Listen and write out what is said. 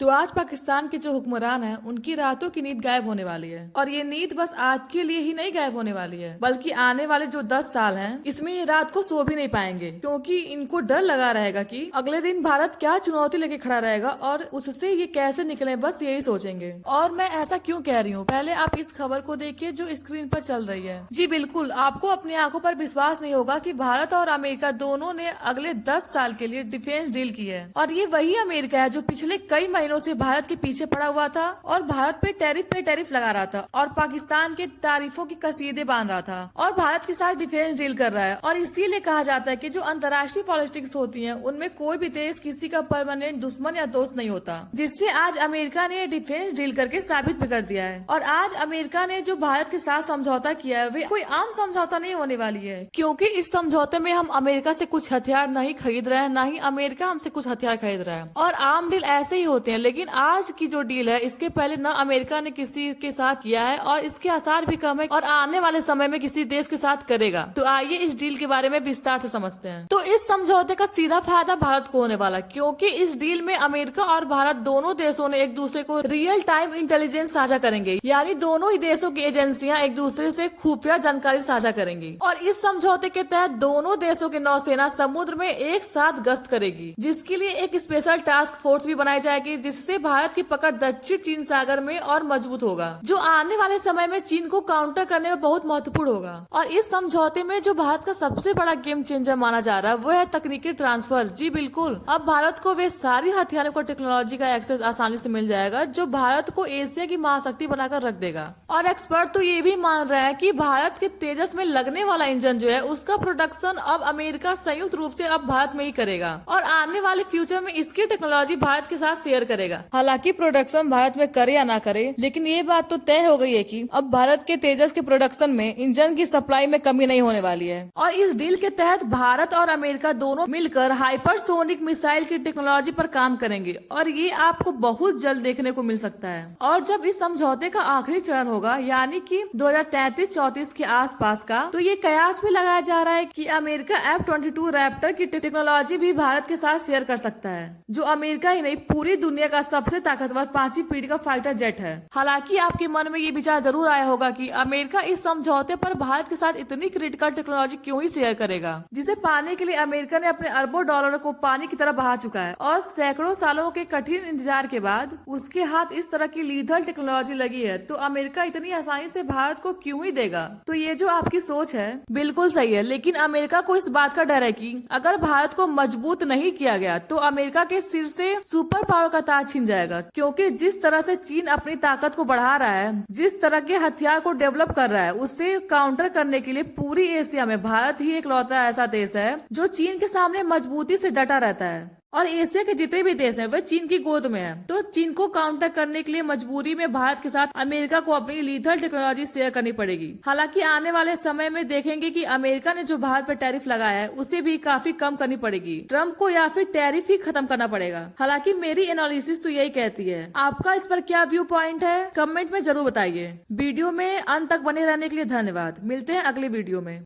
तो आज पाकिस्तान के जो हुक्मरान हैं, उनकी रातों की नींद गायब होने वाली है। और ये नींद बस आज के लिए ही नहीं गायब होने वाली है, बल्कि आने वाले जो 10 साल हैं, इसमें ये रात को सो भी नहीं पाएंगे, क्योंकि इनको डर लगा रहेगा कि अगले दिन भारत क्या चुनौती लेके खड़ा रहेगा और उससे ये कैसे निकले, बस यही सोचेंगे। और मैं ऐसा क्यों कह रही हूँ, पहले आप इस खबर को देखिए जो स्क्रीन पर चल रही है। जी बिल्कुल, आपको अपनी आंखों पर विश्वास नहीं होगा कि भारत और अमेरिका दोनों ने अगले 10 साल के लिए डिफेंस डील की है। और ये वही अमेरिका है जो पिछले कई महीनों से भारत के पीछे पड़ा हुआ था और भारत पे टैरिफ लगा रहा था और पाकिस्तान के तारीफों की कसीदे बांध रहा था और भारत के साथ डिफेंस डील कर रहा है। और इसीलिए कहा जाता है कि जो अंतर्राष्ट्रीय पॉलिटिक्स होती है, उनमें कोई भी देश किसी का परमानेंट दुश्मन या दोस्त नहीं होता, जिससे आज अमेरिका ने डिफेंस डील करके साबित भी कर दिया है। और आज अमेरिका ने जो भारत के साथ समझौता किया है, वे कोई आम समझौता नहीं होने वाली है, क्योंकि इस समझौते में हम अमेरिका से कुछ हथियार नहीं खरीद रहे हैं, न ही अमेरिका हमसे कुछ हथियार खरीद रहा है। और आम डील ऐसे ही होते हैं, लेकिन आज की जो डील है, इसके पहले न अमेरिका ने किसी के साथ किया है और इसके आसार भी कम है और आने वाले समय में किसी देश के साथ करेगा। तो आइए इस डील के बारे में विस्तार से समझते हैं। तो इस समझौते का सीधा फायदा भारत को होने वाला, क्योंकि इस डील में अमेरिका और भारत दोनों देशों ने एक दूसरे को रियल टाइम इंटेलिजेंस साझा करेंगे, यानी दोनों ही देशों की एजेंसियां एक दूसरे से खुफिया जानकारी साझा करेंगी। और इस समझौते के तहत दोनों देशों की नौसेना समुद्र में एक साथ गश्त करेगी, जिसके लिए एक स्पेशल टास्क फोर्स भी बनाई जाएगी, जिससे भारत की पकड़ दक्षिण चीन सागर में और मजबूत होगा, जो आने वाले समय में चीन को काउंटर करने में बहुत महत्वपूर्ण होगा। और इस समझौते में जो भारत का सबसे बड़ा गेम चेंजर माना जा रहा है, वो है तकनीकी ट्रांसफर। जी बिल्कुल, अब भारत को वे सारी हथियारों को टेक्नोलॉजी का एक्सेस आसानी से मिल जाएगा, जो भारत को एशिया की महाशक्ति बनाकर रख देगा। और एक्सपर्ट तो ये भी मान रहे हैं कि भारत के तेजस में लगने वाला इंजन जो है, उसका प्रोडक्शन अब अमेरिका संयुक्त रूप से अब भारत में ही करेगा और आने वाले फ्यूचर में इसकी टेक्नोलॉजी भारत के साथ शेयर करेगा। हालांकि प्रोडक्शन भारत में करे या ना करे, लेकिन ये बात तो तय हो गई है कि अब भारत के तेजस के प्रोडक्शन में इंजन की सप्लाई में कमी नहीं होने वाली है। और इस डील के तहत भारत और अमेरिका दोनों मिलकर हाइपरसोनिक मिसाइल की टेक्नोलॉजी पर काम करेंगे और ये आपको बहुत जल्द देखने को मिल सकता है। और जब इस समझौते का आखिरी चरण होगा, यानी कि 2033-34 के आसपास का, तो ये कयास भी लगाया जा रहा है कि अमेरिका F-22 रैप्टर की टेक्नोलॉजी भी भारत के साथ शेयर कर सकता है, जो अमेरिका ही नहीं पूरी दुनिया का सबसे ताकतवर 5वीं पीढ़ी का फाइटर जेट है। हालांकि आपके मन में ये विचार जरूर आया होगा कि अमेरिका इस समझौते पर भारत के साथ इतनी क्रिटिकल टेक्नोलॉजी क्यों ही शेयर करेगा, जिसे पाने के लिए अमेरिका ने अपने अरबों डॉलरों को पानी की तरह बहा चुका है। और सैकड़ों सालों के कठिन इंतजार के बाद उसके हाथ इस तरह की लीथल टेक्नोलॉजी लगी है, तो अमेरिका इतनी आसानी से भारत को क्यों ही देगा। तो ये जो आपकी सोच है बिल्कुल सही है, लेकिन अमेरिका को इस बात का डर है कि अगर भारत को मजबूत नहीं किया गया तो अमेरिका के सिर से सुपर पावर का ताज छिन जाएगा। क्योंकि जिस तरह से चीन अपनी ताकत को बढ़ा रहा है, जिस तरह के हथियार को डेवलप कर रहा है, उससे काउंटर करने के लिए पूरी एशिया में भारत ही इकलौता ऐसा देश है जो चीन के सामने मजबूती से डटा रहता है। और एशिया के जितने भी देश हैं, वह चीन की गोद में है। तो चीन को काउंटर करने के लिए मजबूरी में भारत के साथ अमेरिका को अपनी लीथल टेक्नोलॉजी शेयर करनी पड़ेगी। हालांकि आने वाले समय में देखेंगे कि अमेरिका ने जो भारत पर टैरिफ लगाया है, उसे भी काफी कम करनी पड़ेगी। ट्रम्प को या फिर टैरिफ ही खत्म करना पड़ेगा। हालांकि मेरी एनालिसिस तो यही कहती है। आपका इस पर क्या व्यू पॉइंट है, कमेंट में जरूर बताइए। वीडियो में अंत तक बने रहने के लिए धन्यवाद। मिलते हैं अगले वीडियो में।